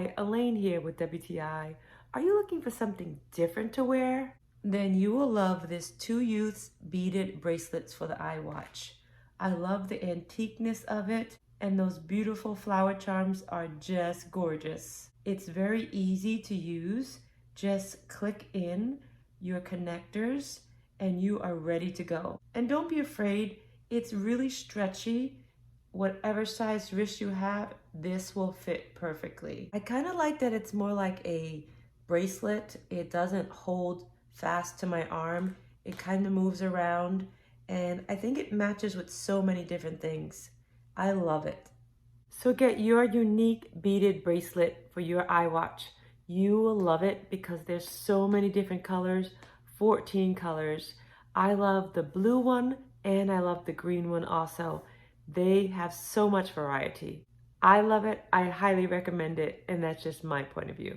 Hi, Elaine here with WTI. Are you looking for something different to wear? Then you will love this Two Youths beaded bracelets for the iWatch. I love the antiqueness of it, and those beautiful flower charms are just gorgeous. It's very easy to use. Just click in your connectors and you are ready to go. And don't be afraid, it's really stretchy. Whatever size wrist you have, this will fit perfectly. I kind of like that it's more like a bracelet. It doesn't hold fast to my arm. It kind of moves around, and I think it matches with so many different things. I love it. So get your unique beaded bracelet for your iWatch. You will love it because there's so many different colors, 14 colors. I love the blue one and I love the green one also. They have so much variety. I love it, I highly recommend it, and that's just my point of view.